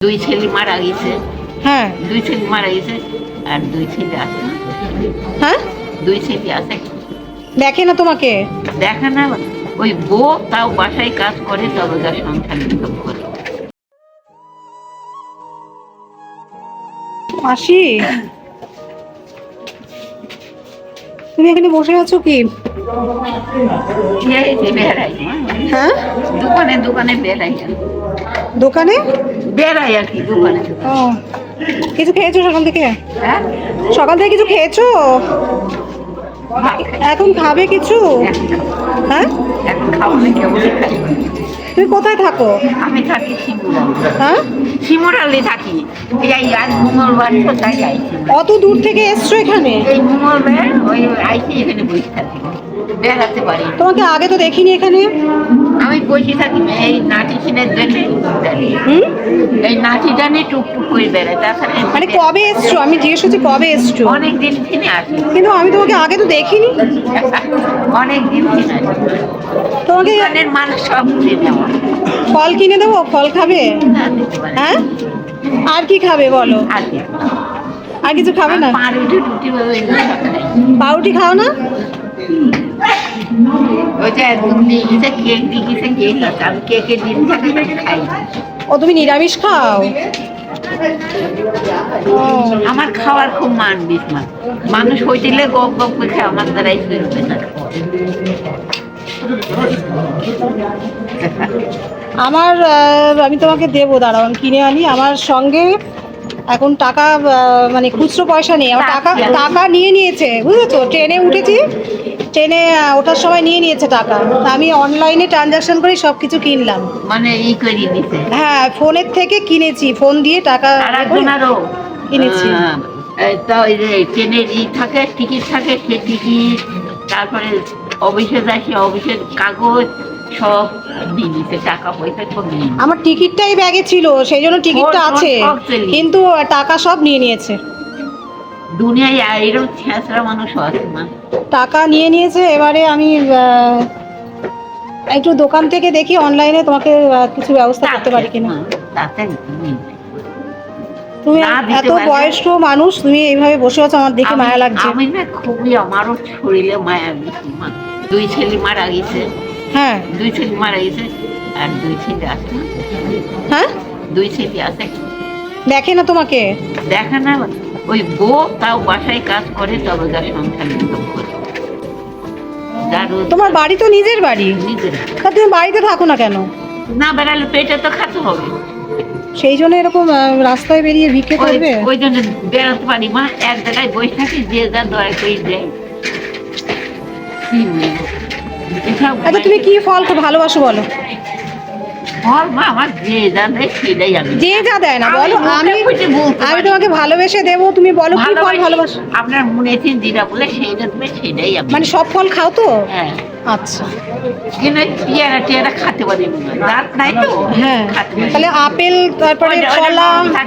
দুই ছেলে মারা গেছে। হ্যাঁ দুই ছেলে মারা গেছে আর দুই ছেলে আছে না। হ্যাঁ দুই ছেলে আছে। দেখে না তোমাকে? দেখা না, ওই বউ তাও বাসায় কাজ করে, তবে তার সংসার ইনকাম করে। মাসি, তুমি এখানে বসে আছো কি? এই যে বেড়াই, হ্যাঁ দোকানে দোকানে বেড়াই, দোকানে বেড়াই আর কি, দোকানে। ও, কিছু খেয়েছো সকাল থেকে? হ্যাঁ, সকাল থেকে কিছু খেয়েছো? এখন খাবে কিছু? হ্যাঁ, এখন খাওয়ানো কেমন খাই। তুমি কোথায় থাকো? আমি থাকি শিমুরা। হ্যাঁ, শিমুরালে থাকি। এই আজ মঙ্গলবার তো তাই আইছি। অত দূর থেকে এসছো এখানে? এই মঙ্গলবার ওই আইছি, এখানে বসে থাকি, বেড়াতে পারি। তোমাকে আগে তো দেখিনি এখানে। আমি বসে থাকি এই নাটি কিনের জন্য। এই নাটিটা নিয়ে টুকটুক করে বেড়াই। তাছাড়া মানে কবে এসছো? আমি জিজ্ঞেস করছি কবে এসছো? অনেক দিন কিনে আসি। কিন্তু আমি তোমাকে আগে তো দেখিনি। অনেক দিন কিনে আসি। তোমাকে দোকানের মানুষ সব ঘুরে নেওয়া। ফল কিনে দেবো? ফল খাবে? হ্যাঁ, আর কি খাবে বলো? আর কি? আর কিছু খাবে না? পাউরুটি টুটি পাউরুটি খাও না? ওই যে দুধ দিয়ে গেছে, কেক দিয়ে গেছে, কেক আছে। আমি কেকের দিন থাকে খাই। ও, তুমি নিরামিষ খাও? ও, আমার খাওয়ার খুব মান বিস্মান। মানুষ হইলে গপ গপ করে খায়, আমার দ্বারাই চলবে না। আমার আমি তোমাকে দেবো, দাঁড়াও আমি কিনে আনি। আমার সঙ্গে এখন টাকা মানে খুচরো পয়সা নেই। আমার টাকা টাকা নিয়ে নিয়েছে, বুঝেছো? ট্রেনে উঠেছি, ট্রেনে ওঠার সময় নিয়ে নিয়েছে টাকা। তা আমি অনলাইনে ট্রানজাকশন করে সব কিছু কিনলাম। মানে ই করে নিছে। হ্যাঁ, ফোনের থেকে কিনেছি, ফোন দিয়ে টাকা কিনেছি। তা ওই যে ট্রেনের ই থাকে, টিকিট থাকে, সে টিকিট, তারপরে অফিসে যায়, সে অফিসের কাগজ সব দিয়ে দিতে, টাকা পয়সা সব নিয়ে নিছে। আমার টিকিটটাই ব্যাগে ছিল, সেই জন্য টিকিটটা আছে, কিন্তু টাকা সব নিয়ে নিয়েছে। দুনিয়ায় এরকম ছেঁচড়া মানুষ আছে না। টাকা নিয়ে নিয়েছে। এবারে আমি একটু দোকান থেকে দেখি অনলাইনে তোমাকে কিছু ব্যবস্থা করতে পারি কিনা। তাতে তুমি না দিতে এত পারলে- বয়স্ক মানুষ, তুমি এইভাবে বসে আছো, আমার দেখে মায়া লাগছে। আমি না খুবই, আমারও শরীরে মায়া বেশি। দুই ছেলে মারা গেছে। হ্যাঁ দুই ছেলে মারা গেছে আর দুই ছেলে আছে না। হ্যাঁ, দুই ছেলে আছে। দেখে না তোমাকে? দেখা না, ওই বউ তাও বাসায় কাজ করে, তবে তার সংসার ইনকাম করে। তোমার বাড়ি তো নিজের বাড়ি, নিজের তা তুমি বাড়িতে থাকো না কেন? না বেড়ালে পেটে তো খেতে হবে। সেই জন্য এরকম রাস্তায় বেরিয়ে ভিক্ষে করবে? ওই জন্য বেড়াতে পারি মা, এক জায়গায় বসে থাকি, যে যা দয়া করে দেয়। আচ্ছা, তুমি কি ফল ভালোবাসো বলো? ফল মা আমার যে যা দেয় সেটাই আমি। যে যা দেয় না বলো, আমি তোমাকে ভালোবেসে দেবো, তুমি বলো কি ফল ভালোবাসো। আপনার মনে আছে যেটা বলে সেইটা দেবে, সেটাই আমি। মানে সব ফল খাও তো? হ্যাঁ। আচ্ছা, কিন্তু পেয়ারা টেয়ারা খেতে পারি না, দাঁত নাই তো। হ্যাঁ, তাহলে আপেল, তারপরে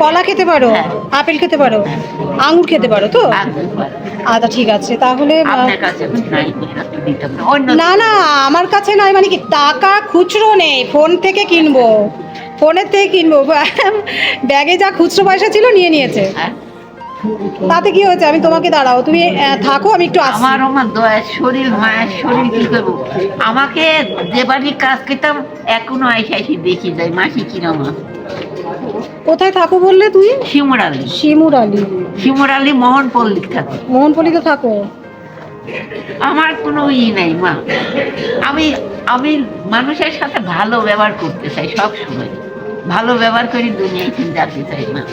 কলা খেতে পারো, আপেল খেতে পারো, আঙ্গুর খেতে পারো তো? আচ্ছা ঠিক আছে, তাহলে আপনার কাছে নাই, না না, আমার কাছে নাই মানে কি, টাকা খুচরো নেই, ফোন থেকে কিনবো, ফোনের থেকে কিনবো। ব্যাগে যা খুচরো পয়সা ছিল নিয়ে নিয়েছে। তাতে কি হয়েছে? আমি তোমাকে, দাঁড়াও তুমি থাকো, আমি একটু আসি। আমার দয়ার শরীর, মায়ের শরীর, কি করবো? আমাকে যে বাড়ি কাজ করতাম, এখনো আইসি দেখি যায় মাসি কিরম। কোথায় থাকো বললে তুমি? শিমুরালি। শিমুরালি মোহনপল্লী থাকো। মোহনপল্লীতে থাকো? আমার কোনো ই নাই মা। আমি মানুষের সাথে ভালো ব্যবহার করতে চাই, সব সময় ভালো ব্যবহার করি, দুনিয়ায় চিন্তাতে চাই না।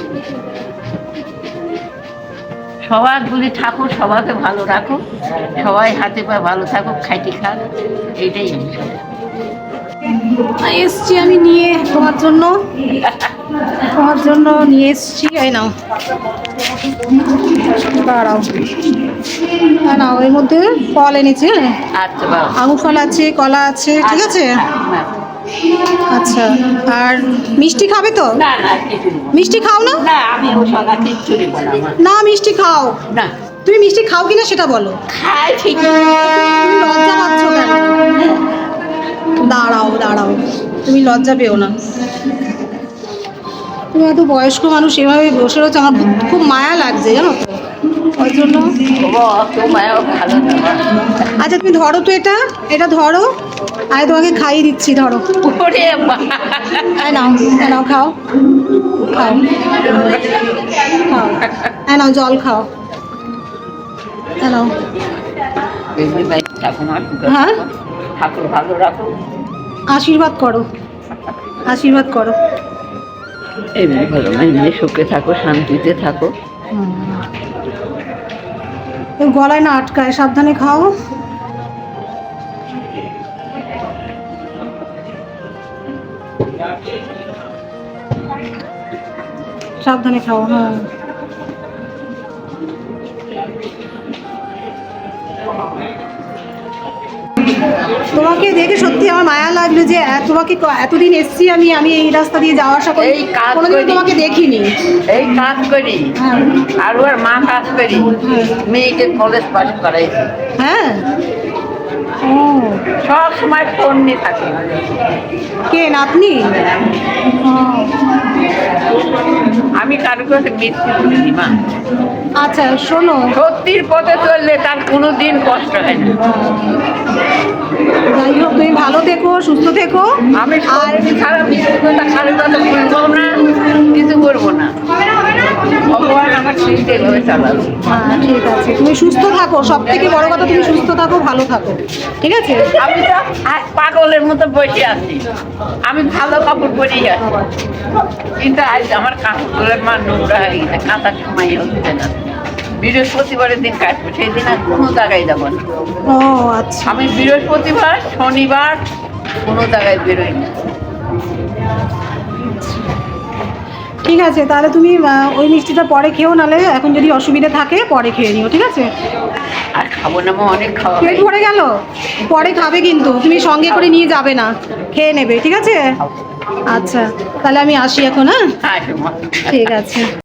সবাইগুলি ঠাকুর সবাইকে ভালো রাখো, সবাই হাতে পায়ে ভালো থাকুক, খাইটি খাক, এইটাই এসছি আমি নিয়ে, তোমার জন্য নিয়ে এসছি। এই নাও, দাঁড়াও, নাও, এর মধ্যে ফল এনেছি। হ্যাঁ, আচ্ছা বাবা। আঙুর ফল আছে, কলা আছে, ঠিক আছে। আচ্ছা, আর মিষ্টি খাবে তো? না না, কিছু না। মিষ্টি খাও না? না, আমি ও সঙ্গে কিচ্ছু নেবো না। না, মিষ্টি খাও না, তুমি। মিষ্টি খাও কিনা সেটা বলো। খাই ঠিক। তুমি লজ্জা পাচ্ছ কেন? দাঁড়াও, তুমি লজ্জা পেও না। তুমি এত বয়স্ক মানুষ এভাবে বসে রয়েছে, আমার খুব মায়া লাগছে জানো তো, ওই জন্য। বাবা অত মায়া ভালো না। আচ্ছা তুমি ধরো তো, এটা এটা ধরো, আমি তোমাকে খাইয়ে দিচ্ছি, ধরো। ওরে নাও নাও, খাও খাও খাও, নাও জল খাও, নাও। হ্যাঁ, ঠাকুর ভালো রাখো, আশীর্বাদ করো, আশীর্বাদ করো। এমনি ভালো না, এমনি সুখে থাকো, শান্তিতে থাকো। গলায় না আটকায়, সাবধানে খাও। সাবধানে খাও। হ্যাঁ, তোমাকে দেখে সত্যি আমার মায়া লাগলো যে তোমাকে এতদিন এসছি আমি আমি এই রাস্তা দিয়ে যাওয়া আসা করি, এই কাজ কোনোদিন করি। তোমাকে দেখিনি। এই কাজ করি, হ্যাঁ আর ওর মা কাজ করি, মেয়েকে কলেজ পাস করাইছি, হ্যাঁ। ও, সব সময় ফোন নিয়ে থাকি। কে নাতনি? ও, আমি কারো কাছে মিথ্যে বলিনি মা। আচ্ছা শোনো, সত্যির পথে চললে তার কোনোদিন কষ্ট হয় না। যাই হোক তুমি ভালো থেকো, সুস্থ থেকো। আমি আর সত্যি ছাড়া মিথ্যে কথা কারো কথা বলবো না, কিছু করবো না। ভগবান আমার চিন্তা এভাবে চালাবে। হ্যাঁ ঠিক আছে, তুমি সুস্থ থাকো, সব থেকে বড় কথা তুমি সুস্থ থাকো, ভালো থাকো, ঠিক আছে? আমি তো আজ পাগলের মতো বসে আছি, আমি ভালো কাপড় পরেই আছি, কিন্তু আজ আমার কাপড়ের মান নোংরা হয়ে গেছে, কাঁচার সময় হচ্ছে না। বৃহস্পতিবারের দিন কাটবো, সেই দিন আর কোনো জায়গায় যাবো না। ও আচ্ছা, আমি বৃহস্পতিবার শনিবার কোনো জায়গায় বেরোই না। ঠিক আছে তাহলে তুমি ওই মিষ্টিটা পরে খেও, নালে এখন যদি অসুবিধা থাকে পরে খেয়ে নিও, ঠিক আছে? আর খাবো না মা, অনেক খাওয়া পেট হয়ে ভরে গেল, পরে খাবে কিন্তু তুমি সঙ্গে করে নিয়ে যাবে না, খেয়ে নেবে, ঠিক আছে? আচ্ছা তাহলে আমি আসি এখন। হ্যাঁ গেছে। ঠিক আছে।